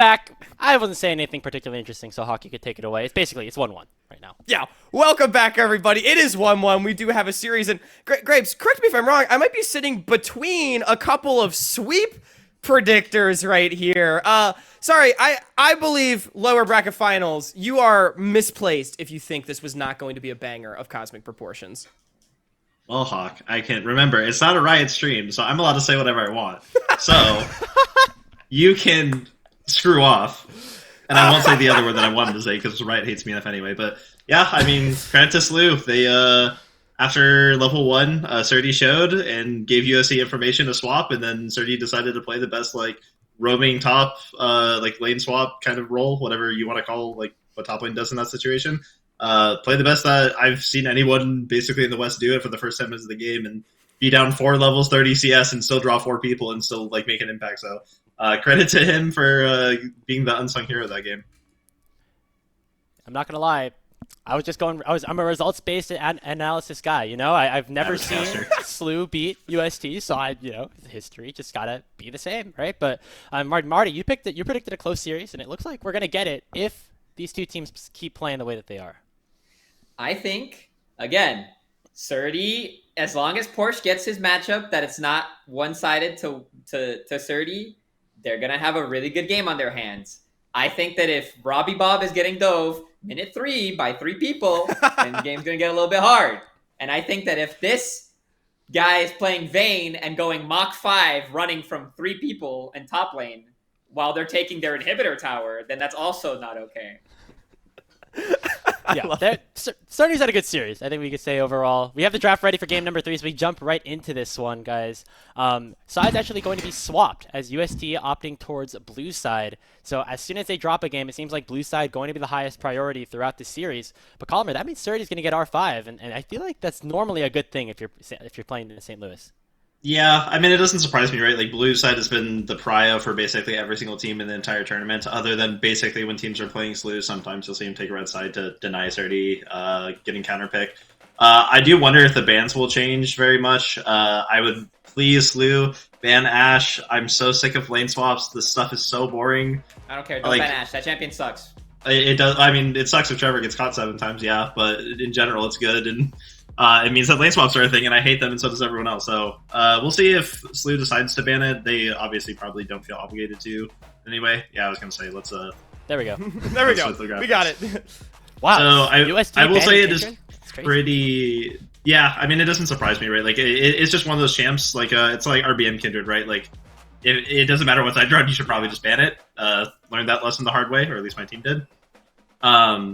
back. I wasn't saying anything particularly interesting, so Hawk, you could take it away. It's 1-1 right now. Yeah, welcome back, everybody. It is 1-1. We do have a series, and Grapes, correct me if I'm wrong. I might be sitting between a couple of sweep predictors right here. Sorry, I believe lower bracket finals, you are misplaced if you think this was not going to be a banger of cosmic proportions. Well, Hawk, I can't remember. It's not a Riot stream, so I'm allowed to say whatever I want. So, you can screw off. And I won't say the other word that I wanted to say, because Riot hates me enough anyway. But, yeah, I mean, credit to SLU. They, after level 1, Surdy showed and gave USC information to swap, and then Surdy decided to play the best, roaming top, lane swap kind of role, whatever you want to call, what top lane does in that situation. Play the best that I've seen anyone basically in the West do it for the first 10 minutes of the game and be down 4 levels, 30 CS, and still draw 4 people and still make an impact. So credit to him for being the unsung hero of that game. I'm not gonna lie. I'm a results-based analysis guy. You know, I've never seen SLU beat UST, so history just gotta be the same, right? But Marty, you predicted a close series, and it looks like we're gonna get it if these two teams keep playing the way that they are. I think, again, Surdy, as long as Porsche gets his matchup, that it's not one-sided to Surdy, they're going to have a really good game on their hands. I think that if Robbie Bob is getting dove minute 3 by 3 people, then the game's going to get a little bit hard. And I think that if this guy is playing Vayne and going Mach 5 running from 3 people in top lane while they're taking their inhibitor tower, then that's also not okay. Yeah, Surdy's had a good series. I think we could say overall. We have the draft ready for game number 3, so we jump right into this one, guys. Side's actually going to be swapped as UST opting towards blue side. So as soon as they drop a game, it seems like blue side going to be the highest priority throughout the series. But Colmer, that means Surdy's going to get R5, and I feel like that's normally a good thing if you're playing in St. Louis. Yeah, I mean, it doesn't surprise me, right? Blue side has been the prio for basically every single team in the entire tournament, other than basically when teams are playing SLU, sometimes you'll see them take red side to deny Surdy getting counterpicked. I do wonder if the bans will change very much. I would please SLU ban Ashe. I'm so sick of lane swaps. This stuff is so boring. I don't care. Don't ban Ashe. That champion sucks. It does. I mean, it sucks if Trevor gets caught 7 times, yeah, but in general, it's good, and it means that lane swaps are a thing, and I hate them, and so does everyone else. So we'll see if SLU decides to ban it. They obviously probably don't feel obligated to. Anyway, yeah, I was going to say, let's... There we go. There we go. We got it. Wow. So I will say it is crazy. pretty... Yeah, I mean, it doesn't surprise me, right? It's just one of those champs. It's like RBM Kindred, right? It doesn't matter what side you're on, you should probably just ban it. Learned that lesson the hard way, or at least my team did.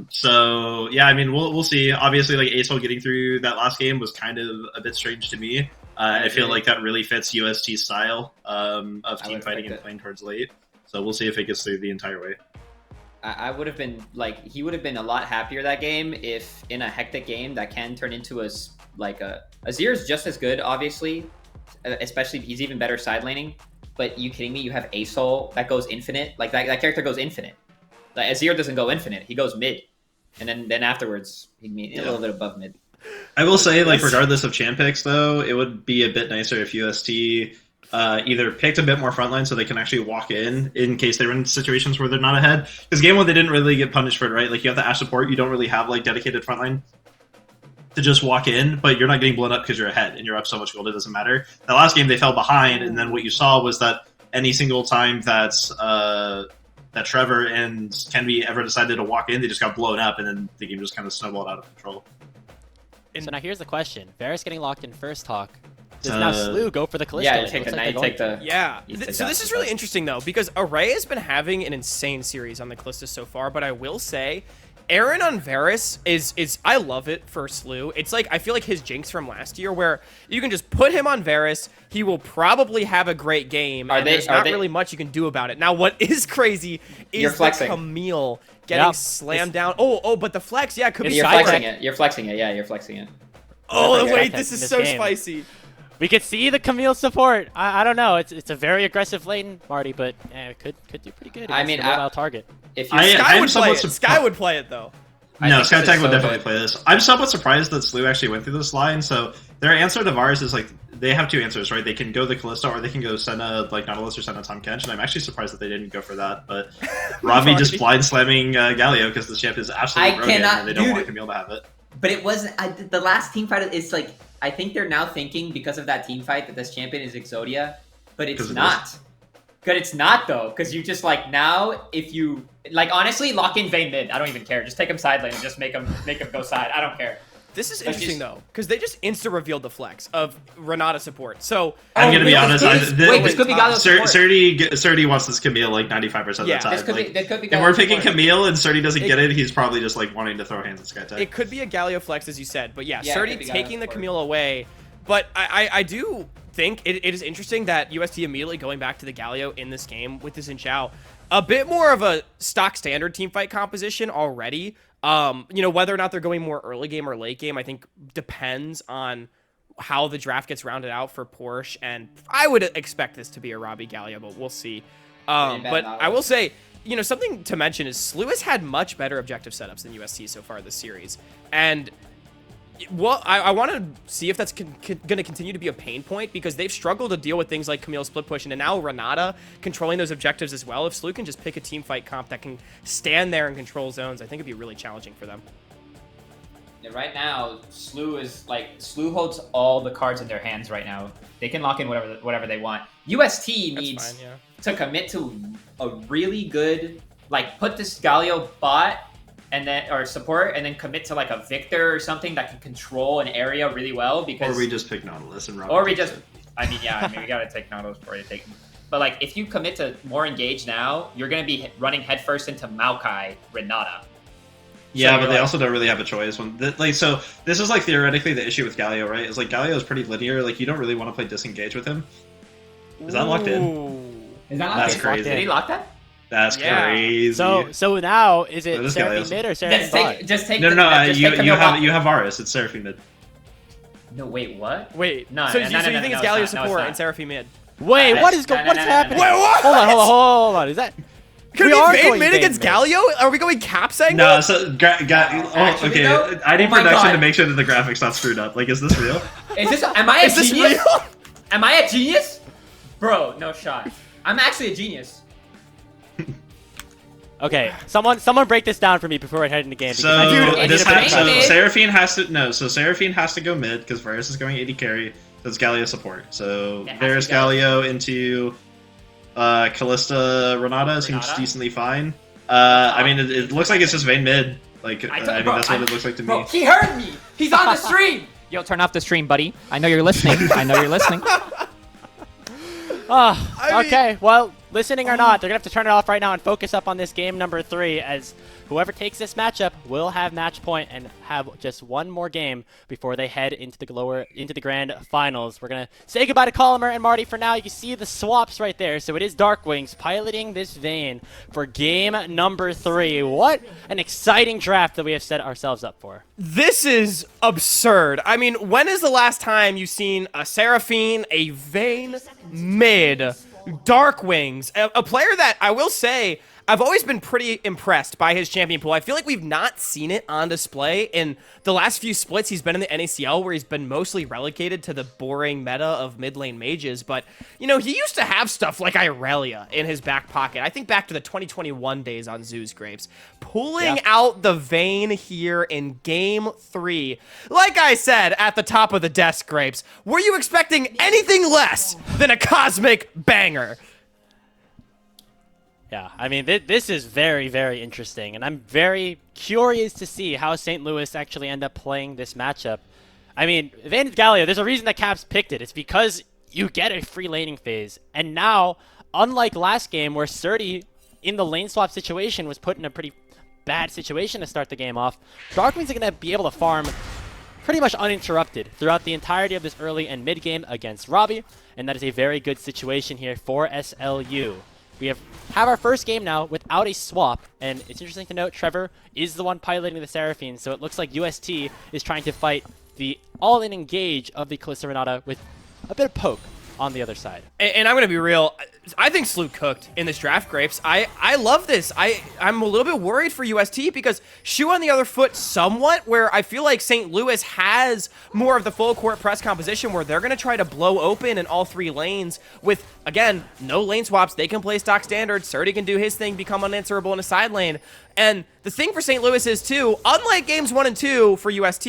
So yeah, I mean, we'll see. Obviously, ASOL getting through that last game was kind of a bit strange to me. I feel like that really fits UST's style of team fighting and playing towards late. So we'll see if it gets through the entire way. I would have been he would have been a lot happier that game if in a hectic game that can turn into a Azir is just as good, obviously, especially he's even better side laning. But you kidding me? You have ASOL that goes infinite. That character goes infinite. Azir doesn't go infinite. He goes mid. And then afterwards, he'd be a little bit above mid. I will say, regardless of champ picks, though, it would be a bit nicer if UST either picked a bit more frontline so they can actually walk in case they run into situations where they're not ahead. Because game 1, they didn't really get punished for it, right? You have the Ashe support. You don't really have, dedicated frontline to just walk in, but you're not getting blown up because you're ahead and you're up so much gold, it doesn't matter. The last game, they fell behind, and then what you saw was that any single time that Trevor and Kenby ever decided to walk in, they just got blown up, and then the game just kind of snowballed out of control. So now here's the question. Varus getting locked in first, Hawk. Does now SLU go for the Callisto? Yeah, take the... Yeah. So this is really interesting, though, because Array has been having an insane series on the Callisto so far, but I will say, Aaron on Varus is I love it for SLU. It's I feel like his jinx from last year, where you can just put him on Varus, he will probably have a great game, and there's not really much you can do about it. Now, what is crazy is the Camille getting slammed down. Oh, but the flex, could be You're flexing it. You're flexing it. Yeah, you're flexing it. Oh, wait, this is so spicy. We could see the Camille support. I don't know. It's a very aggressive lane, Marty, but it could do pretty good. I mean, mobile target. If Sky would play it. Sky would play it, though. No, SkyTech would definitely play this. I'm somewhat surprised that SLU actually went through this line. So their answer to Varus is they have two answers, right? They can go the Kalista, or they can go Senna, like Nautilus or Senna Tahm Kench, and I'm actually surprised that they didn't go for that. But Robbie just blind slamming Galio because the champ is absolutely broken, and they don't want Camille to have it. But it wasn't. The last team fight is like, I think they're now thinking because of that team fight that this champion is Exodia, but it's not. But it's not though, because you just like now if you like honestly lock in Vayne mid. I don't even care. Just take him side lane and just make him go side. I don't care. This is interesting though, because they just insta revealed the flex of Renata support. So I'm gonna be honest. This could be Galio support. Surdy wants this Camille like 95% of the time. This could be if we're picking Camille and Surdy doesn't get it, he's probably just like wanting to throw hands at Skytech. It could be a Galio flex, as you said, but yeah, Yeah, Surdy taking the Camille away. But I do think it is interesting that UST immediately going back to the Galio in this game with this Xiao. A bit more of a stock standard teamfight composition already. You know, whether or not they're going more early game or late game, I think depends on how the draft gets rounded out for Porsche. And I would expect this to be a Robbie Galio, but we'll see. But I will say, you know, something to mention is SLU has had much better objective setups than UST so far this series. And well, I want to see if that's going to continue to be a pain point, because they've struggled to deal with things like Camille split push, and now Renata controlling those objectives as well. If SLU can just pick a team fight comp that can stand there and control zones, I think it'd be really challenging for them. Yeah, right now, SLU holds all the cards in their hands right now. They can lock in whatever they want. UST needs to commit to a really good, like, put this Galio bot and then or support, and then commit to like a Victor or something that can control an area really well. Because or we just pick Nautilus and Robbie. Or we just, I mean, we gotta take Nautilus before you take him. But like, if you commit to more engage now, you're gonna be running headfirst into Maokai Renata. Yeah, but they also don't really have a choice. So this is like theoretically the issue with Galio, right? Is like Galio is pretty linear. Like you don't really want to play disengage with him. Is that locked in? Is that locked That's in? crazy. Did he lock that? That's crazy. So now is it Seraphine mid or Seraphine bot? Just take. No. You have Varus. It's Seraphine mid. No, wait, what? Wait, no. So you think it's Galio support and Seraphine mid? Wait, what is happening? Wait, what? Hold on. Is that? Could we be Vayne mid against Galio? Are we going caps angle? No, so okay. I need production to make sure that the graphics not screwed up. Like, is this real? Am I a genius? Am I a genius? Bro, no shot. I'm actually a genius. Okay, someone break this down for me before I head into game. So Seraphine has to Seraphine has to go mid because Varus is going AD carry. That's Galio support. So Varus Galio into Kalista Renata seems decently fine. I mean, it looks like it's just Vayne mid. Like I mean, that's what it looks like to me. He heard me. He's on the stream. Yo, turn off the stream, buddy. I know you're listening. Okay, well, listening or not, they're going to have to turn it off right now and focus up on this game number 3, as whoever takes this matchup will have match point and have just one more game before they head into the grand finals. We're going to say goodbye to Colomer and Marty for now. You can see the swaps right there. So it is Darkwings piloting this Vayne for game number 3. What an exciting draft that we have set ourselves up for. This is absurd. I mean, when is the last time you've seen a Seraphine, a Vayne mid, Darkwings, a player that I will say I've always been pretty impressed by his champion pool. I feel like we've not seen it on display in the last few splits. He's been in the NACL where he's been mostly relegated to the boring meta of mid lane mages. But, you know, he used to have stuff like Irelia in his back pocket. I think back to the 2021 days on Zeus Grapes. Pulling out the Vayne here in game 3. Like I said at the top of the desk, Grapes, were you expecting anything less than a cosmic banger? Yeah, I mean, this is very, very interesting, and I'm very curious to see how St. Louis actually end up playing this matchup. I mean, Vayne Galio, there's a reason that Caps picked it. It's because you get a free laning phase, and now, unlike last game where Surdy, in the lane swap situation, was put in a pretty bad situation to start the game off, Darkwings are going to be able to farm pretty much uninterrupted throughout the entirety of this early and mid game against Robbie, and that is a very good situation here for SLU. We have our first game now without a swap, and it's interesting to note Trevor is the one piloting the Seraphine, so it looks like UST is trying to fight the all-in engage of the Kalista Renata with a bit of poke. on the other side. And I'm going to be real. I think Slew cooked in this draft, Grapes. I love this. I'm a little bit worried for UST because shoe on the other foot somewhat, where I feel like St. Louis has more of the full court press composition where they're going to try to blow open in all 3 lanes with, again, no lane swaps. They can play stock standard. Surdy can do his thing, become unanswerable in a side lane. And the thing for St. Louis is, too, unlike games 1 and 2 for UST,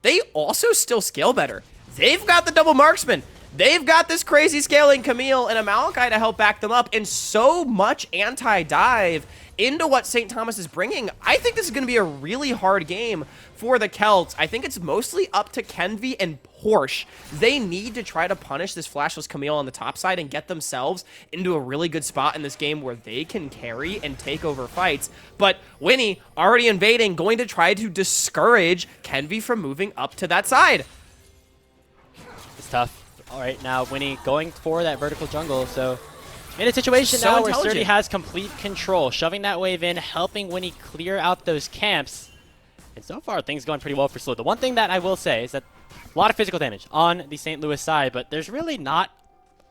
they also still scale better. They've got the double marksman. They've got this crazy scaling Camille and a Malachi to help back them up, and so much anti-dive into what St. Thomas is bringing. I think this is going to be a really hard game for the Celts. I think it's mostly up to Kenvi and Porsche. They need to try to punish this flashless Camille on the top side and get themselves into a really good spot in this game where they can carry and take over fights. But Winnie, already invading, going to try to discourage Kenvi from moving up to that side. It's tough. All right, now Winnie going for that vertical jungle, so in a situation So now where intelligent. Surdy has complete control, shoving that wave in, helping Winnie clear out those camps. And so far, things going pretty well for Slow. The one thing that I will say is that a lot of physical damage on the St. Louis side, but there's really not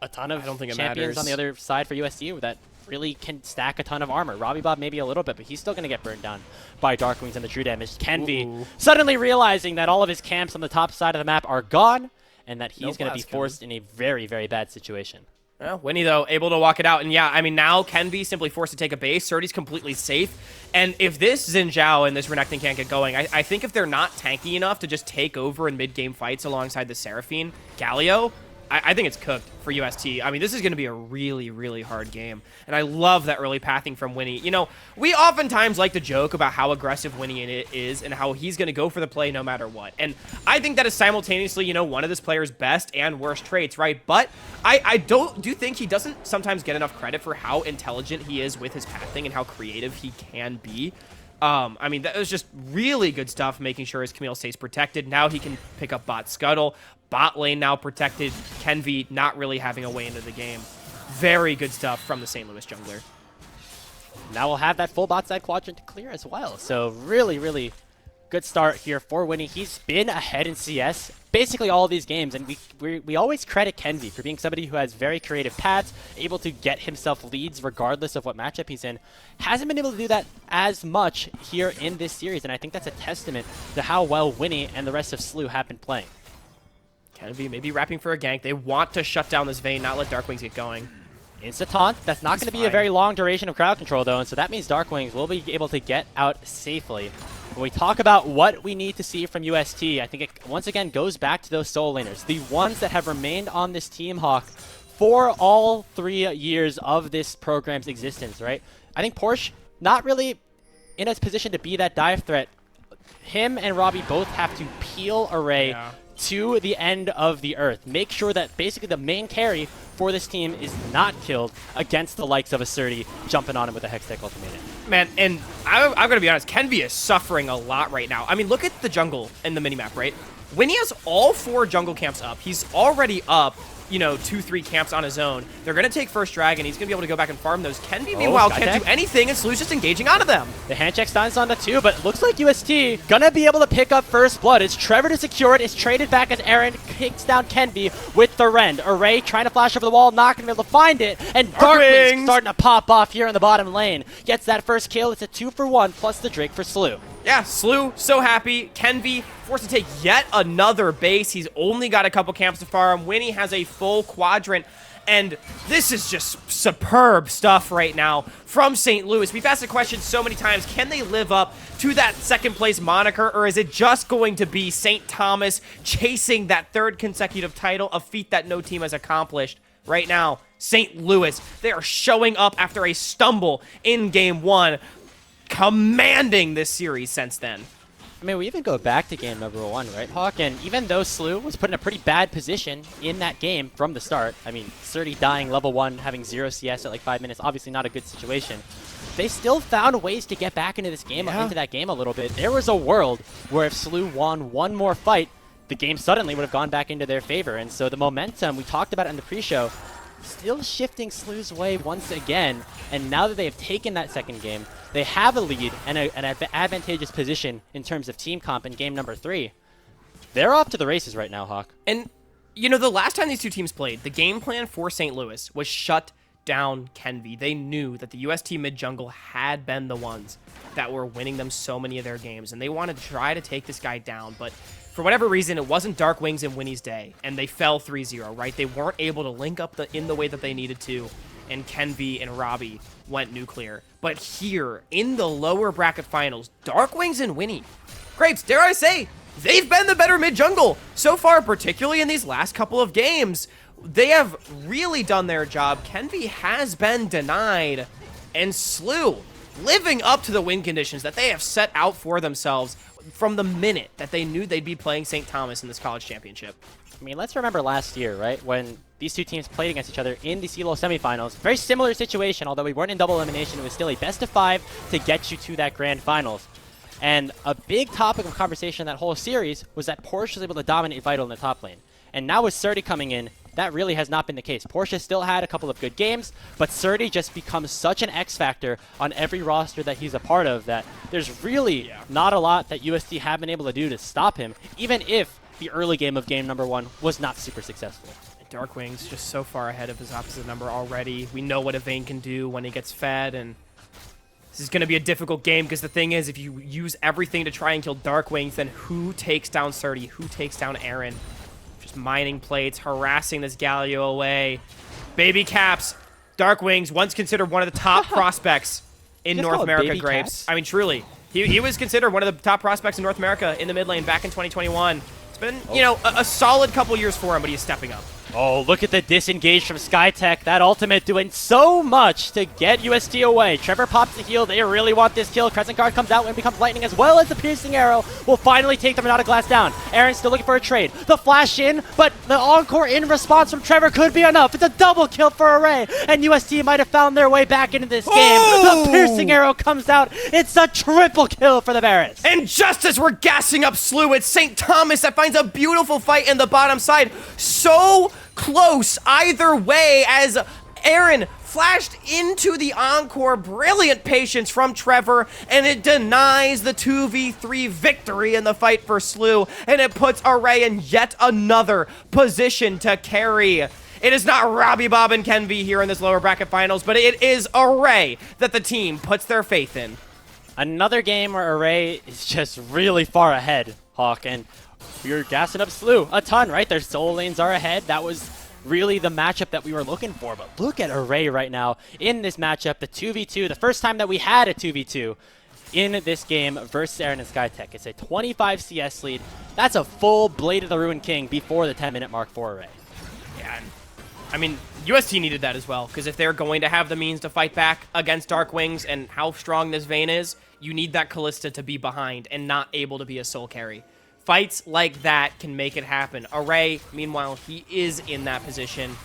a ton of champions matters. on the other side for USD that really can stack a ton of armor. Robbie Bob maybe a little bit, but he's still going to get burned down by Darkwings and the true damage. Kenvi suddenly realizing that all of his camps on the top side of the map are gone, and that he's going to be forced in a very, very bad situation. Well, Winnie, though, able to walk it out. And yeah, I mean, now Kenvi simply forced to take a base. Surdy's completely safe. And if this Xin Zhao and this Renekton can't get going, I think if they're not tanky enough to just take over in mid-game fights alongside the Seraphine, Galio, I think it's cooked for UST. I mean, this is going to be a really, really hard game. And I love that early pathing from Winnie. You know, we oftentimes like to joke about how aggressive Winnie is and how he's going to go for the play no matter what. And I think that is simultaneously, you know, one of this player's best and worst traits, right? But I do think he doesn't sometimes get enough credit for how intelligent he is with his pathing and how creative he can be. I mean, that was just really good stuff, making sure his Camille stays protected. Now he can pick up bot Scuttle. Bot lane now protected. Kenvi not really having a way into the game. Very good stuff from the St. Louis jungler. Now we'll have that full bot side quadrant to clear as well. So really, really good start here for Winnie. He's been ahead in CS basically all of these games, and we always credit Kenvi for being somebody who has very creative paths, able to get himself leads regardless of what matchup he's in. Hasn't been able to do that as much here in this series, and I think that's a testament to how well Winnie and the rest of Slew have been playing. Kenvi maybe wrapping for a gank. They want to shut down this Vayne, not let Darkwings get going. Insta taunt. That's not going to be a very long duration of crowd control, though, and so that means Darkwings will be able to get out safely. When we talk about what we need to see from UST, I think it once again goes back to those solo laners, the ones that have remained on this team, Hawk, for all 3 years of this program's existence, right? I think Porsche, not really in a position to be that dive threat. Him and Robbie both have to peel Array to the end of the earth. Make sure that basically the main carry for this team is not killed against the likes of a Surdy jumping on him with a Hextech ultimatum. Man, and I'm going to be honest, Kenvi is suffering a lot right now. I mean, look at the jungle in the minimap, right? When he has all 4 jungle camps up, he's already up, you know, 2-3 camps on his own. They're going to take first dragon. He's going to be able to go back and farm those. Kenvi, meanwhile, can't do anything, and Slew's just engaging onto them. The hand check stuns on the 2, but looks like UST gonna be able to pick up first blood. It's Trevor to secure it. It's traded back as Aaron kicks down Kenvi with the rend. Array trying to flash over the wall, not gonna be able to find it, and Darkwings starting to pop off here in the bottom lane. Gets that first kill. It's a 2-for-1 plus the Drake for Slew. Yeah, Slew, so happy. Kenvi forced to take yet another base. He's only got a couple camps to farm. Winnie has a full quadrant. And this is just superb stuff right now from St. Louis. We've asked the question so many times, can they live up to that second place moniker, or is it just going to be St. Thomas chasing that 3rd consecutive title, a feat that no team has accomplished? Right now, St. Louis, they are showing up after a stumble in game 1, commanding this series since then. I mean, we even go back to game number 1, right, Hawk? And even though Slew was put in a pretty bad position in that game from the start, I mean, Surdy dying level 1, having 0 CS at like 5 minutes, obviously not a good situation. They still found ways to get back into this game, into that game a little bit. There was a world where if Slew won one more fight, the game suddenly would have gone back into their favor. And so the momentum, we talked about it in the pre-show, still shifting Slew's way once again. And now that they have taken that second game, they have a lead and an advantageous position in terms of team comp in game number 3. They're off to the races right now, Hawk. And You know, the last time these two teams played, the game plan for St. Louis was shut down Kenvi. They knew that the UST mid jungle had been the ones that were winning them so many of their games, and they wanted to try to take this guy down, but for whatever reason, it wasn't Dark Wings and Winnie's day, and they fell 3-0, right? They weren't able to link up in the way that they needed to, and Kenvi and Robbie went nuclear. But here, in the lower bracket finals, Dark Wings and Winnie, Grapes, dare I say, they've been the better mid-jungle so far, particularly in these last couple of games. They have really done their job. Kenvi has been denied, and Slew living up to the win conditions that they have set out for themselves from the minute that they knew they'd be playing St. Thomas in this college championship. I mean, let's remember last year, right, when these two teams played against each other in the CLOL semifinals. Very similar situation, although we weren't in double elimination. It was still a best of 5 to get you to that grand finals. And a big topic of conversation that whole series was that Porsche was able to dominate Vital in the top lane. And now with Surdy coming in, that really has not been the case. Porsche still had a couple of good games, but Surdy just becomes such an X factor on every roster that he's a part of that there's really not a lot that UST have been able to do to stop him, even if the early game of game number 1 was not super successful. Dark Wings just so far ahead of his opposite number already. We know what Evane can do when he gets fed, and this is going to be a difficult game because the thing is, if you use everything to try and kill Dark Wings, then who takes down Surdy? Who takes down Aaron? Just mining plates, harassing this Galio away. Baby Caps, Dark Wings, once considered one of the top prospects in North America, Grapes. I mean, truly. He was considered one of the top prospects in North America in the mid lane back in 2021. It's been, you know, a solid couple years for him, but he's stepping up. Oh, look at the disengage from SkyTech. That ultimate doing so much to get UST away. Trevor pops the heal. They really want this kill. Crescent Guard comes out and becomes lightning, as well as the piercing arrow will finally take the Renata Glass down. Aaron's still looking for a trade. The flash in, but the encore in response from Trevor could be enough. It's a double kill for Array, and UST might have found their way back into this game. The piercing arrow comes out. It's a triple kill for the Varus. And just as we're gassing up Slew, it's St. Thomas that finds a beautiful fight in the bottom side. So close either way as Aaron flashed into the encore. Brilliant patience from Trevor, and it denies the 2v3 victory in the fight for Slew, and it puts Array in yet another position to carry. It is not Robbie, Bob, and Kenvi here in this lower bracket finals, but it is Array that the team puts their faith in. Another game where Array is just really far ahead, Hawk, and you're gassing up Slew a ton, right? Their soul lanes are ahead. That was really the matchup that we were looking for. But look at Array right now in this matchup, the 2v2, the first time that we had a 2v2 in this game versus Aaron and SkyTech. It's a 25 CS lead. That's a full Blade of the Ruined King before the 10-minute mark for Array. Yeah, I mean, UST needed that as well, because if they're going to have the means to fight back against Dark Wings and how strong this Vayne is, you need that Callista to be behind and not able to be a soul carry. Fights like that can make it happen. Array, meanwhile, he is in that position.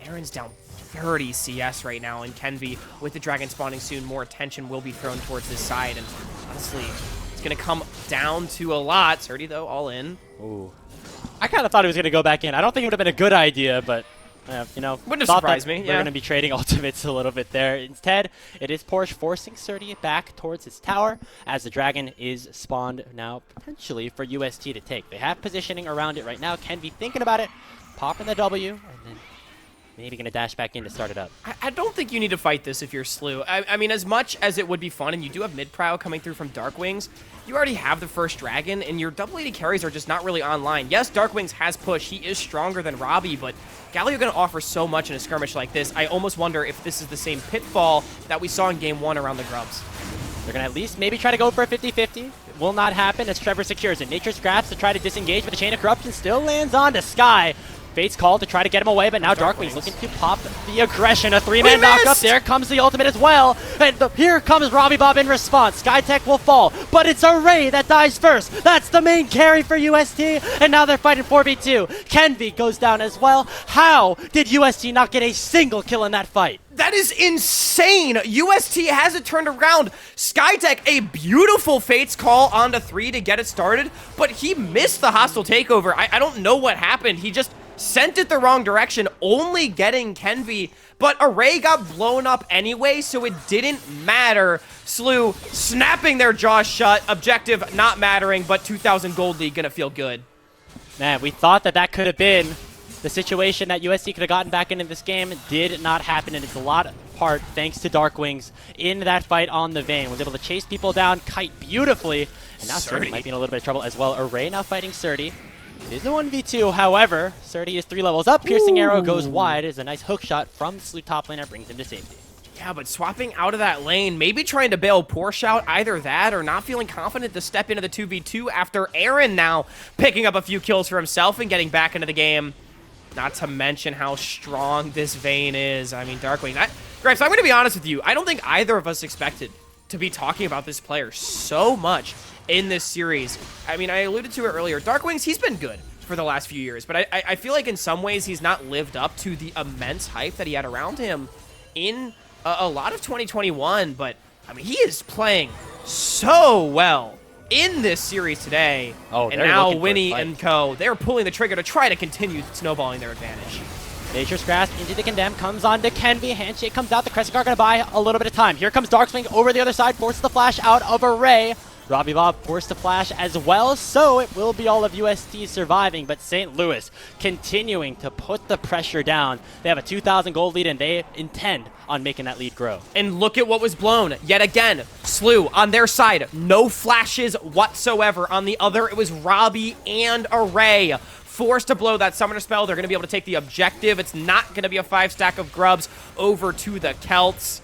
Aaron's down 30 CS right now, and Kenvi, with the dragon spawning soon, more attention will be thrown towards this side, and honestly, it's going to come down to a lot. Surdy, though, all in. Ooh. I kind of thought he was going to go back in. I don't think it would have been a good idea, but you know, wouldn't have surprised me. We're going to be trading ultimates a little bit there. Instead, it is Porsche forcing Surdy back towards his tower as the dragon is spawned now potentially for UST to take. They have positioning around it right now. Kenvi thinking about it, popping the W, and then maybe going to dash back in to start it up. I don't think you need to fight this if you're Slew. I mean, as much as it would be fun, and you do have mid-prow coming through from Dark Wings, you already have the first dragon, and your double AD carries are just not really online. Yes, Dark Wings has push. He is stronger than Robbie, but Galio going to offer so much in a skirmish like this. I almost wonder if this is the same pitfall that we saw in Game 1 around the Grubs. They're going to at least maybe try to go for a 50-50. It will not happen as Trevor secures it. Nature's Grasp to try to disengage, but the Chain of Corruption still lands on to Sky. Fate's Call to try to get him away, but now Darkwing's looking to pop the aggression. A 3-man knockup. There comes the ultimate as well. And here comes Robbie Bob in response. SkyTech will fall, but it's Array that dies first. That's the main carry for UST, and now they're fighting 4v2. Kenvi goes down as well. How did UST not get a single kill in that fight? That is insane. UST has it turned around. SkyTech, a beautiful Fate's Call onto 3 to get it started, but he missed the hostile takeover. I don't know what happened. He just sent it the wrong direction, only getting Kenvi, but Array got blown up anyway, so it didn't matter. Slew snapping their jaws shut, objective not mattering, but 2,000 gold lead gonna feel good. Man, we thought that that could have been the situation that UST could have gotten back into this game. Did not happen, and it's a lot part thanks to Darkwings in that fight on the Vayne. Was able to chase people down, kite beautifully, and now Surdy might be in a little bit of trouble as well. Array now fighting Surdy. It is a 1v2, however, Surdy is 3 levels up. Piercing Arrow goes wide. It's a nice hook shot from the Slew top laner, brings him to safety. Yeah, but swapping out of that lane, maybe trying to bail Porsche out, either that or not feeling confident to step into the 2v2 after Aaron now picking up a few kills for himself and getting back into the game. Not to mention how strong this Vayne is. I mean, Darkwing. Gripes, I'm going to be honest with you. I don't think either of us expected to be talking about this player so much in this series. I mean, I alluded to it earlier. Darkwings, he's been good for the last few years, but I feel like in some ways he's not lived up to the immense hype that he had around him in a lot of 2021. But, I mean, he is playing so well in this series today. Oh, and now Winnie and co, they're pulling the trigger to try to continue snowballing their advantage. Nature's Grasp into the Condemn, comes on to Kenvi, handshake comes out, the Crescent Guard gonna buy a little bit of time. Here comes Darkswing over the other side, forces the flash out of Array. Robbie Bob forced to flash as well, so it will be all of UST surviving, but St. Louis continuing to put the pressure down. They have a 2,000 gold lead, and they intend on making that lead grow. And look at what was blown. Yet again, Slew on their side, no flashes whatsoever. On the other, it was Robbie and Array. Forced to blow that summoner spell. They're going to be able to take the objective. It's not going to be a 5-stack of grubs over to the Celts.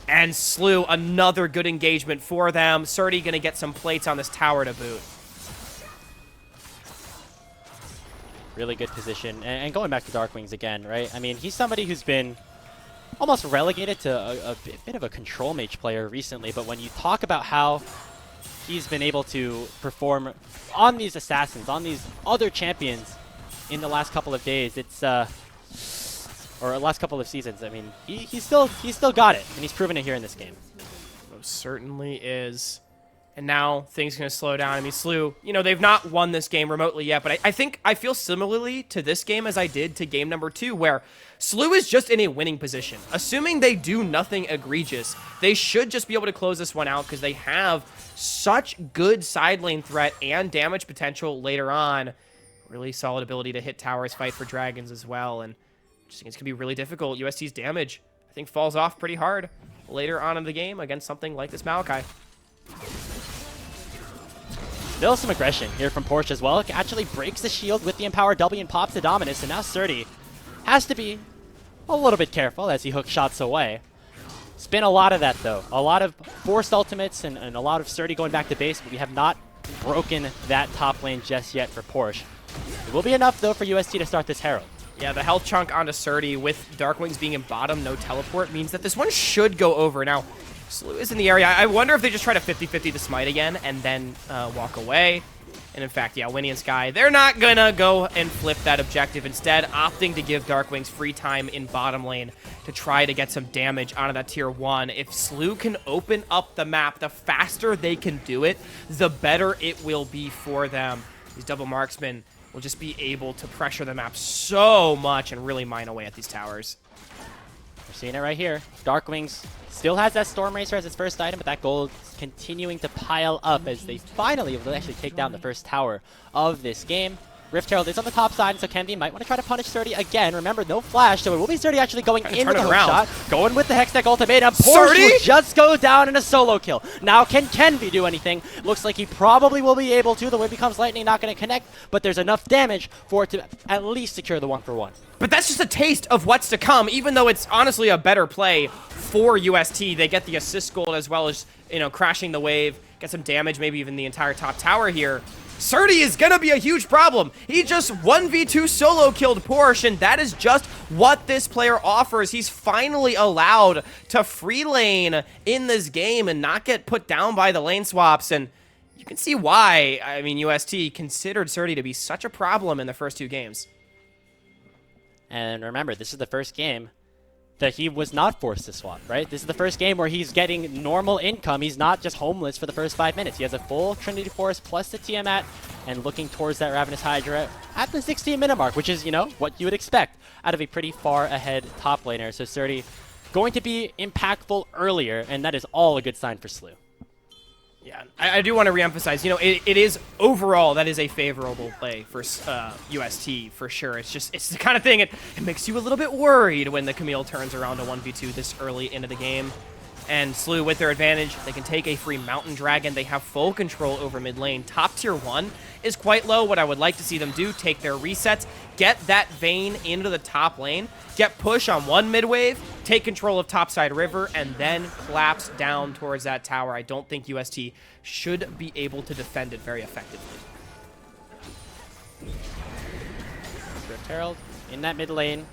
And Slew, another good engagement for them. Surdy going to get some plates on this tower to boot. Really good position. And going back to Darkwings again, right? I mean, he's somebody who's been almost relegated to a bit of a control mage player recently, but when you talk about how he's been able to perform on these assassins, on these other champions in the last couple of days, it's or last couple of seasons. I mean, he's still got it, and he's proven it here in this game. Most certainly is. And now things are going to slow down. I mean, Slew, you know, they've not won this game remotely yet, but I think I feel similarly to this game as I did to game number 2, where Slew is just in a winning position. Assuming they do nothing egregious, they should just be able to close this one out because they have such good side lane threat and damage potential later on. Really solid ability to hit towers, fight for dragons as well, and I just think it's going to be really difficult. UST's damage, I think, falls off pretty hard later on in the game against something like this Maokai. Still some aggression here from Porsche as well. It actually breaks the shield with the Empower W and pops the Dominus, and now Surdy has to be a little bit careful as he hooks shots away. It's been a lot of that, though. A lot of forced ultimates and a lot of Surdy going back to base, but we have not broken that top lane just yet for Porsche. It will be enough, though, for UST to start this Herald. Yeah, the health chunk onto Surdy with Darkwings being in bottom, no teleport, means that this one should go over. Now, Slew is in the area. I wonder if they just try to 50-50 the smite again and then walk away. And in fact, yeah, Winnie and Sky, they're not going to go and flip that objective. Instead, opting to give Darkwings free time in bottom lane to try to get some damage onto that tier 1. If Slew can open up the map, the faster they can do it, the better it will be for them. These double marksmen will just be able to pressure the map so much and really mine away at these towers. We're seeing it right here. Darkwings still has that Storm Racer as its first item, but that gold is continuing to pile up as they finally will actually take down the first tower of this game. Rift Herald is on the top side, and so Kenvi might want to try to punish Surdy again. Remember, no flash, so it will be Surdy actually going in with the hook shot, going with the Hextech ultimatum. Porsche will just go down in a solo kill. Now, can Kenvi do anything? Looks like he probably will be able to. The Wind Becomes Lightning not going to connect, but there's enough damage for it to at least secure the 1-for-1. But that's just a taste of what's to come, even though it's honestly a better play for UST. They get the assist gold as well as, you know, crashing the wave, get some damage, maybe even the entire top tower here. Surdy is going to be a huge problem. He just 1v2 solo killed Porsche, and that is just what this player offers. He's finally allowed to free lane in this game and not get put down by the lane swaps, and you can see why, I mean, UST considered Surdy to be such a problem in the first 2 games. And remember, this is the first game that he was not forced to swap, right? This is the first game where he's getting normal income. He's not just homeless for the first 5 minutes. He has a full Trinity Force plus the Tiamat and looking towards that Ravenous Hydra at the 16-minute mark, which is, you know, what you would expect out of a pretty far ahead top laner. So Surdy going to be impactful earlier, and that is all a good sign for Slew. Yeah, I do want to reemphasize, you know, it is overall, that is a favorable play for UST for sure. It's the kind of thing, it makes you a little bit worried when the Camille turns around to 1v2 this early into the game. And SLU with their advantage, they can take a free Mountain Dragon. They have full control over mid lane. Top tier 1 is quite low. What I would like to see them do, take their resets, get that Vayne into the top lane, get push on one mid wave, take control of topside river, and then collapse down towards that tower. I don't think UST should be able to defend it very effectively. Rift Herald in that mid lane.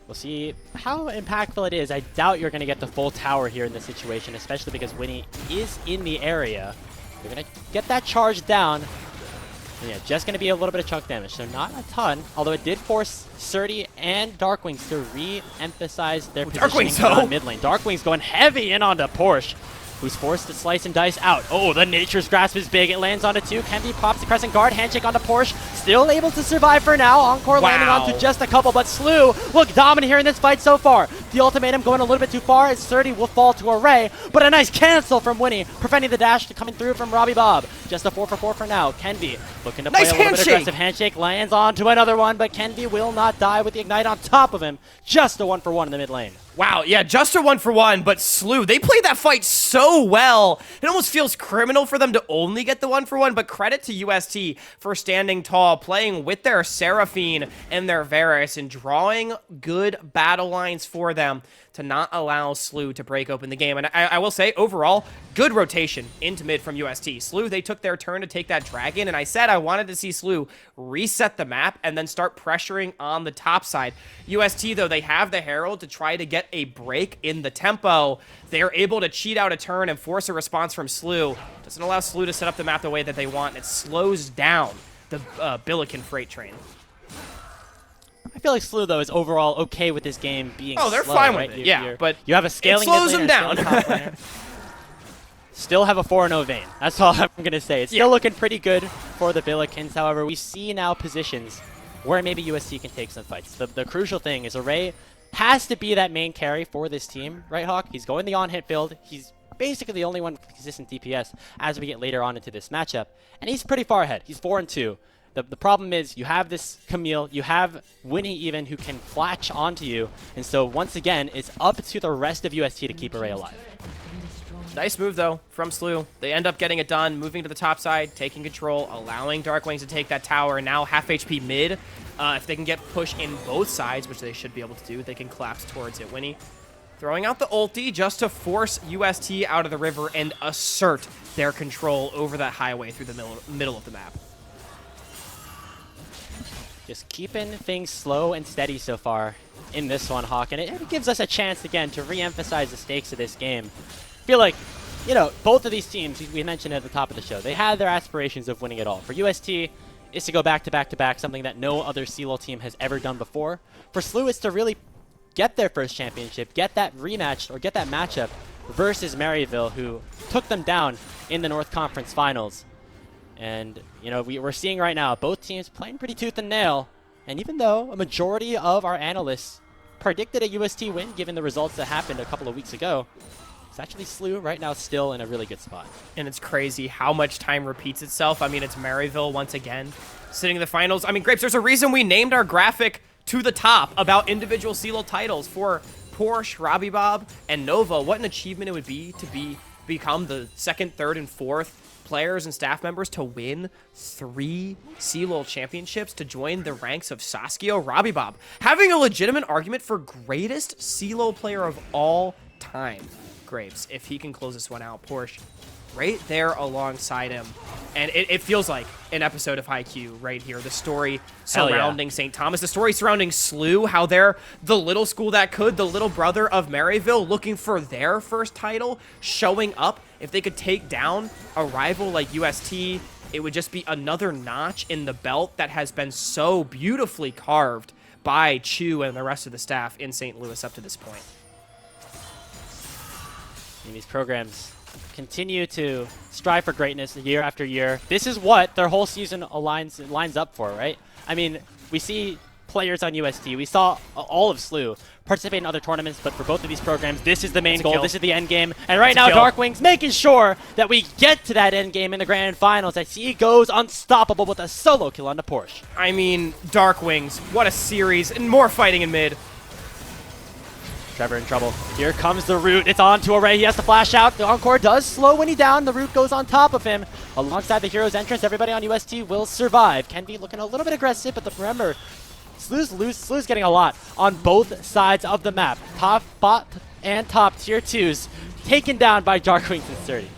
We'll see how impactful it is. I doubt you're going to get the full tower here in this situation, especially because Winnie is in the area. You're going to get that charge down. And yeah, just going to be a little bit of chunk damage, so not a ton. Although it did force Surdy and Darkwings to re-emphasize their positioning on mid lane. Darkwings going heavy in onto Porsche, who's forced to slice and dice out. Oh, the Nature's Grasp is big. It lands onto 2. Kenvi pops the Crescent Guard. Handshake onto Porsche. Still able to survive for now. Encore landing onto just a couple, but SLU look dominant here in this fight so far. The ultimatum going a little bit too far as 30 will fall to Array, but a nice cancel from Winnie, preventing the dash coming through from Robbie Bob. Just a 4 for 4 for now. Kenvi looking to play a little bit aggressive handshake. Lands onto another one, but Kenvi will not die with the Ignite on top of him. Just a 1 for 1 in the mid lane. Wow, yeah, just a 1 for 1, but SLU, they played that fight so well. It almost feels criminal for them to only get the 1 for 1, but credit to UST for standing tall, playing with their Seraphine and their Varus, and drawing good battle lines for them to not allow SLU to break open the game. And I will say, overall, good rotation into mid from UST. SLU, they took their turn to take that dragon, and I said I wanted to see SLU reset the map and then start pressuring on the top side. UST, though, they have the Herald to try to get a break in the tempo. They're able to cheat out a turn and force a response from SLU. Doesn't allow SLU to set up the map the way that they want. It slows down the Billiken freight train. I feel like SLU, though, is overall okay with this game being slow. Oh, they're fine right? with it, yeah, but you have a scaling it slows mid them laner, down. scaling top laner. Still have a 4-0 Vayne. That's all I'm going to say. It's still looking pretty good for the Billikens. However, we see now positions where maybe UST can take some fights. The crucial thing is Array has to be that main carry for this team, right, Hawk? He's going the on-hit build. He's basically the only one with consistent DPS as we get later on into this matchup. And he's pretty far ahead. He's 4-2. The problem is you have this Camille, you have Winnie even who can flash onto you. And so once again, it's up to the rest of UST to keep Array alive. Nice move, though, from SLU. They end up getting it done, moving to the top side, taking control, allowing Darkwings to take that tower. Now half HP mid. If they can get push in both sides, which they should be able to do, they can collapse towards it. Winnie throwing out the ulti just to force UST out of the river and assert their control over that highway through the middle of the map. Just keeping things slow and steady so far in this one, Hawk. And it gives us a chance, again, to re-emphasize the stakes of this game. I feel like, you know, both of these teams, we mentioned at the top of the show, they had their aspirations of winning it all. For UST, it's to go back-to-back-to-back, something that no other CLOL team has ever done before. For SLU, it's to really get their first championship, get that rematch, or get that matchup versus Maryville, who took them down in the North Conference Finals. And, you know, we're seeing right now both teams playing pretty tooth and nail. And even though a majority of our analysts predicted a UST win, given the results that happened a couple of weeks ago, it's actually SLU right now still in a really good spot. And it's crazy how much time repeats itself. I mean, it's Maryville once again sitting in the finals. I mean, Grapes, there's a reason we named our graphic to the top about individual CLOL titles for Porsche, Robbie Bob, and Nova. What an achievement it would be to become the second, third, and fourth players and staff members to win 3 CLOL championships, to join the ranks of Saskia, Robbie Bob, having a legitimate argument for greatest CLOL player of all time. Graves, if he can close this one out. Porsche right there alongside him. And it feels like an episode of Haikyuu right here. The story surrounding St. Thomas, the story surrounding SLU, how they're the little school that could, the little brother of Maryville, looking for their first title, showing up. If they could take down a rival like UST, it would just be another notch in the belt that has been so beautifully carved by Chu and the rest of the staff in St. Louis up to this point. And these programs continue to strive for greatness year after year. This is what their whole season lines up for, right? I mean, we see players on UST. We saw all of SLU participate in other tournaments, but for both of these programs, this is the main goal. This is the end game. And right now, Darkwing's making sure that we get to that end game in the grand finals as he goes unstoppable with a solo kill onto Porsche. I mean, Darkwings, what a series, and more fighting in mid. Trevor in trouble. Here comes the root. It's on to Array. He has to flash out. The Encore does slow when he down. The root goes on top of him. Alongside the hero's entrance, everybody on UST will survive. Kenvi looking a little bit aggressive, but remember, SLU's getting a lot on both sides of the map. Top bot and top tier 2s taken down by Darkwings and Sturdy.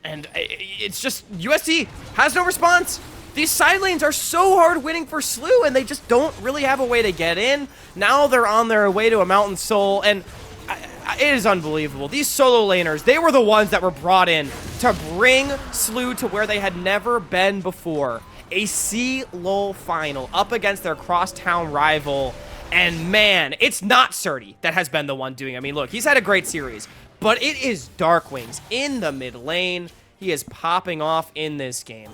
And it's just, UST has no response. These side lanes are so hard winning for SLU, and they just don't really have a way to get in. Now they're on their way to a Mountain Soul, and it is unbelievable. These solo laners, they were the ones that were brought in to bring SLU to where they had never been before. A CLOL final up against their crosstown rival. And man, it's not Surdy that has been the one doing it. I mean, look, he's had a great series, but it is Darkwings in the mid lane. He is popping off in this game.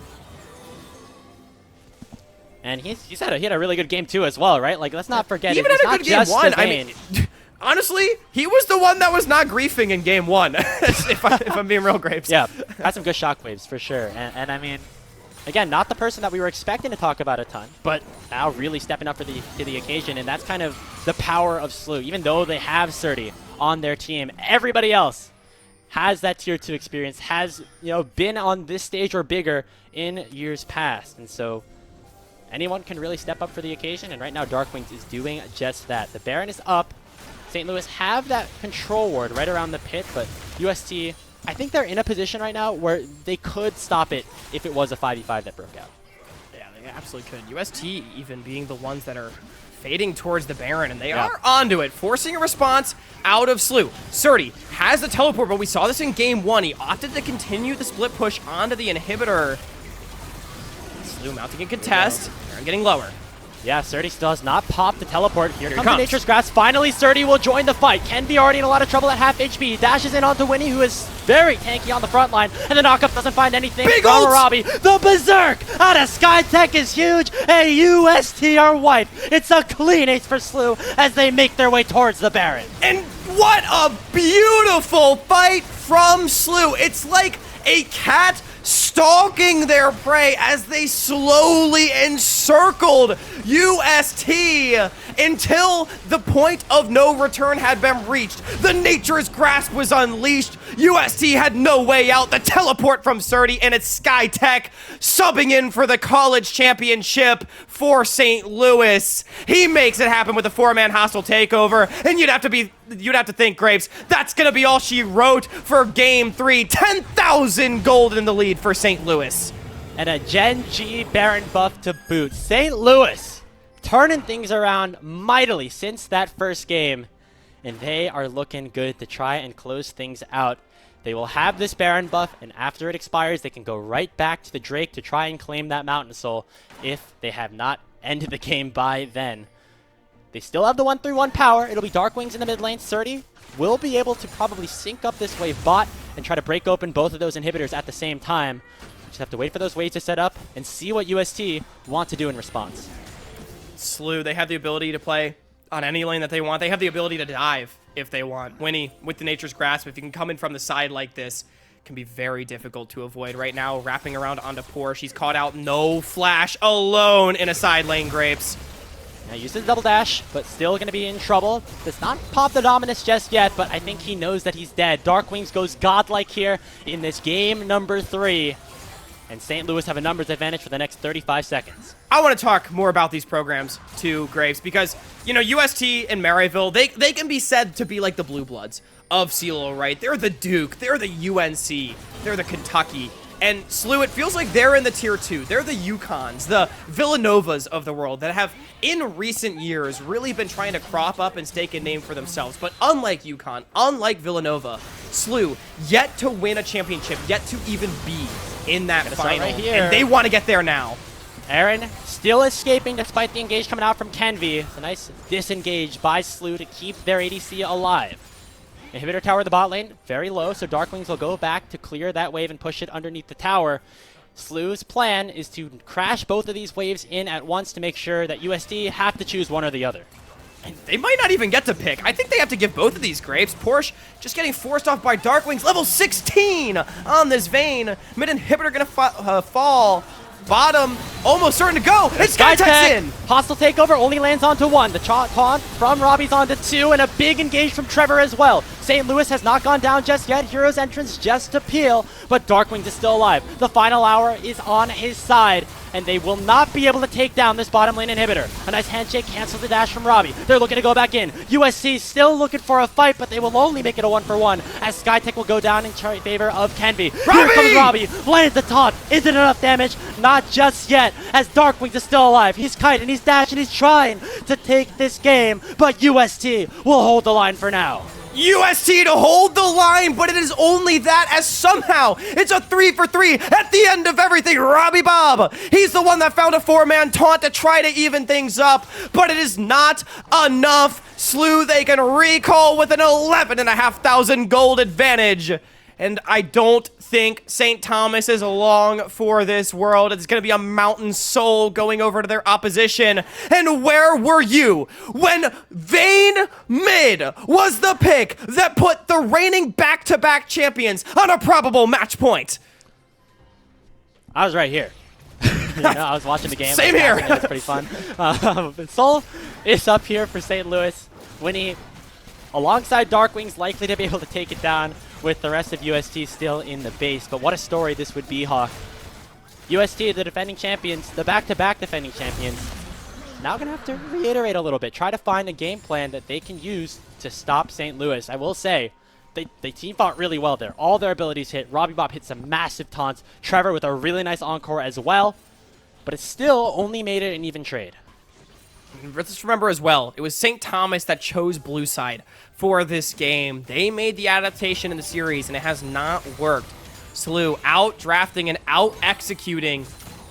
And he had a really good game too as well, right? Like, let's not forget, he even it's had a not good game just one. the I Vayne. mean, honestly, he was the one that was not griefing in game one, if I'm being real, Grapes. Yeah, had some good shockwaves for sure. And I mean, again, not the person that we were expecting to talk about a ton, but now really stepping up to the occasion, and that's kind of the power of SLU. Even though they have Surdy on their team, everybody else has that tier 2 experience, has been on this stage or bigger in years past, and so anyone can really step up for the occasion, and right now Darkwings is doing just that. The Baron is up. St. Louis have that control ward right around the pit, but UST, I think they're in a position right now where they could stop it if it was a 5v5 that broke out. Yeah, they absolutely could. UST even being the ones that are fading towards the Baron, and they are onto it, forcing a response out of SLU. Surdy has the teleport, but we saw this in game one. He opted to continue the split push onto the inhibitor. SLU mounting a contest. Baron getting lower. Yeah, Surdy still has not popped the teleport. Here comes the Nature's Grasp. Finally, Surdy will join the fight. Kenvi already in a lot of trouble at half HP. He dashes in onto Winnie, who is very tanky on the front line. And the knockup doesn't find anything. Big Robbie, the Berserk out of Skytech is huge. A UST are wiped. It's a clean ace for SLU as they make their way towards the Baron. And what a beautiful fight from SLU. It's like a cat stalking their prey as they slowly encircled UST until the point of no return had been reached. The Nature's Grasp was unleashed. UST had no way out. The teleport from Surdy, and it's Skytech subbing in for the college championship for St. Louis. He makes it happen with a 4-man hostile takeover, and you'd have to think, Grapes, that's gonna be all she wrote for game 3. 10,000 gold in the lead for St. Louis. And a Gen G Baron buff to boot. St. Louis turning things around mightily since that first game, and they are looking good to try and close things out. They will have this Baron buff, and after it expires, they can go right back to the Drake to try and claim that Mountain Soul if they have not ended the game by then. They still have the 1-3-1 power. It'll be Darkwings in the mid lane. Surdy will be able to probably sync up this wave bot and try to break open both of those inhibitors at the same time. Just have to wait for those waves to set up and see what UST want to do in response. SLU, they have the ability to play on any lane that they want. They have the ability to dive if they want. Winnie, with the Nature's Grasp, if you can come in from the side like this, can be very difficult to avoid. Right now, wrapping around onto Porsche. She's caught out, no flash, alone in a side lane, Grapes. Now uses the double dash, but still going to be in trouble. Does not pop the Dominus just yet, but I think he knows that he's dead. Darkwings goes godlike here in this game number 3. And St. Louis have a numbers advantage for the next 35 seconds. I want to talk more about these programs too, Graves, because, UST and Maryville, they can be said to be like the Blue Bloods of CLOL, right? They're the Duke, they're the UNC, they're the Kentucky. And SLU, it feels like they're in the tier 2. They're the UConns, the Villanovas of the world that have, in recent years, really been trying to crop up and stake a name for themselves. But unlike UConn, unlike Villanova, SLU, yet to win a championship, yet to even be in that final. Right here. And they want to get there now. Aaron still escaping despite the engage coming out from Kenvi. It's a nice disengage by SLU to keep their ADC alive. Inhibitor tower in the bot lane, very low, so Darkwings will go back to clear that wave and push it underneath the tower. Slew's plan is to crash both of these waves in at once to make sure that USD have to choose one or the other. And they might not even get to pick. I think they have to give both of these grapes. Porsche just getting forced off by Darkwings. Level 16 on this Vayne. Mid inhibitor gonna fall. Bottom almost certain to go. It's Skytech's in. Hostile takeover only lands onto one. The taunt from Robbie's onto two, and a big engage from Trevor as well. St. Louis has not gone down just yet. Hero's entrance just to peel, but Darkwings is still alive. The final hour is on his side, and they will not be able to take down this bottom lane inhibitor. A nice handshake cancels the dash from Robbie. They're looking to go back in. USC still looking for a fight, but they will only make it a 1-for-1 as Skytech will go down in favor of Kenby. Here comes Robbie. Lands the taunt. Is it enough damage? Not just yet, as Darkwings is still alive. He's kiting, he's dashing, he's trying to take this game, but UST will hold the line for now. UST to hold the line, but it is only that as somehow it's a 3-for-3 at the end of everything. Robbie Bob, he's the one that found a 4-man taunt to try to even things up, but it is not enough. Slew, they can recall with an 11,500 gold advantage. And I don't think St. Thomas is long for this world. It's going to be a mountain soul going over to their opposition. And where were you when Vayne Mid was the pick that put the reigning back-to-back champions on a probable match point? I was right here. I was watching the game. Same here. It was pretty fun. Soul is up here for St. Louis. Winnie, alongside Darkwings, likely to be able to take it down with the rest of UST still in the base. But what a story this would be, Hawk. UST, the defending champions, the back-to-back defending champions, now going to have to reiterate a little bit. Try to find a game plan that they can use to stop St. Louis. I will say, they team fought really well there. All their abilities hit. Robbie Bob hit some massive taunts. Trevor with a really nice encore as well. But it still only made it an even trade. Let's remember as well, it was St. Thomas that chose blue side for this game. They made the adaptation in the series, and it has not worked. Slew out-drafting and out-executing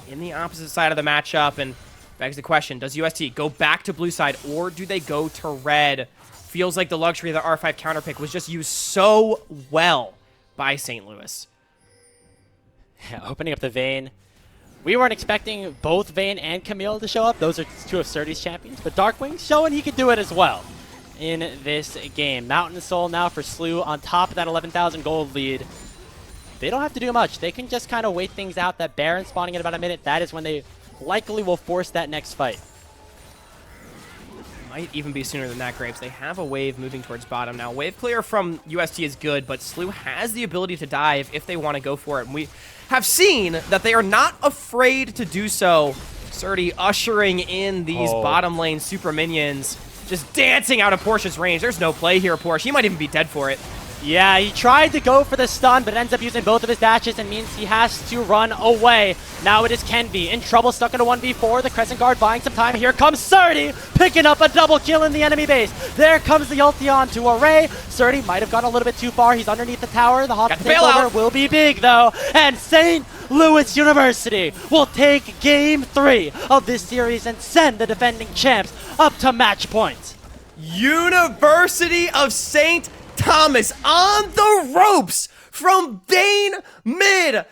in the opposite side of the matchup, and begs the question, does UST go back to blue side, or do they go to red? Feels like the luxury of the R5 counter pick was just used so well by St. Louis. Yeah, opening up the Vayne. We weren't expecting both Vayne and Camille to show up. Those are two of Surdy's champions. But Darkwing showing he could do it as well in this game. Mountain Soul now for Slew on top of that 11,000 gold lead. They don't have to do much. They can just kind of wait things out. That Baron spawning in about a minute, that is when they likely will force that next fight. Might even be sooner than that, Grapes. They have a wave moving towards bottom now. Wave clear from UST is good, but Slew has the ability to dive if they want to go for it. And we have seen that they are not afraid to do so. Surdy ushering in these bottom lane super minions, just dancing out of Porsche's range. There's no play here, Porsche. He might even be dead for it. Yeah, he tried to go for the stun, but ends up using both of his dashes and means he has to run away. Now it is Kenby in trouble, stuck in a 1v4. The Crescent Guard buying some time. Here comes Surdy, picking up a double kill in the enemy base. There comes the ulti on to Array. Surdy might have gone a little bit too far. He's underneath the tower. The hostile takeover will be big, though. And St. Louis University will take Game 3 of this series and send the defending champs up to match point. University of St. Thomas on the ropes from Vayne Mid.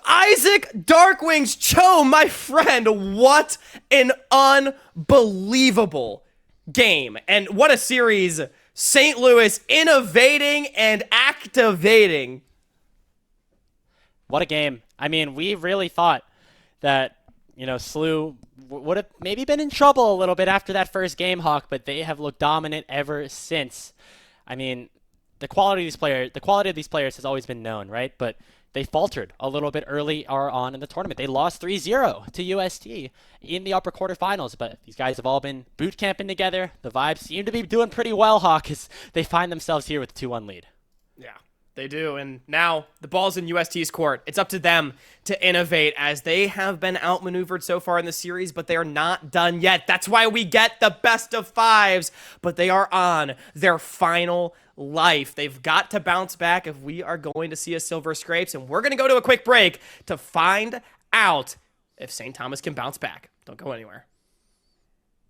Isaac Darkwings Cho, my friend, what an unbelievable game. And what a series. St. Louis innovating and activating. What a game. I mean, we really thought that, you know, Slew would have maybe been in trouble a little bit after that first game, Hawk, but they have looked dominant ever since. I mean, the quality of these players has always been known, right? But they faltered a little bit early on in the tournament. They lost 3-0 to UST in the upper quarterfinals, but these guys have all been boot camping together. The vibes seem to be doing pretty well, Hawk, as they find themselves here with a 2-1 lead. Yeah, they do. And now the ball's in UST's court. It's up to them to innovate, as they have been outmaneuvered so far in the series, but they are not done yet. That's why we get the best of fives, but they are on their final life. They've got to bounce back if we are going to see a Silver Scrapes, and we're going to go to a quick break to find out if St. Thomas can bounce back. Don't go anywhere.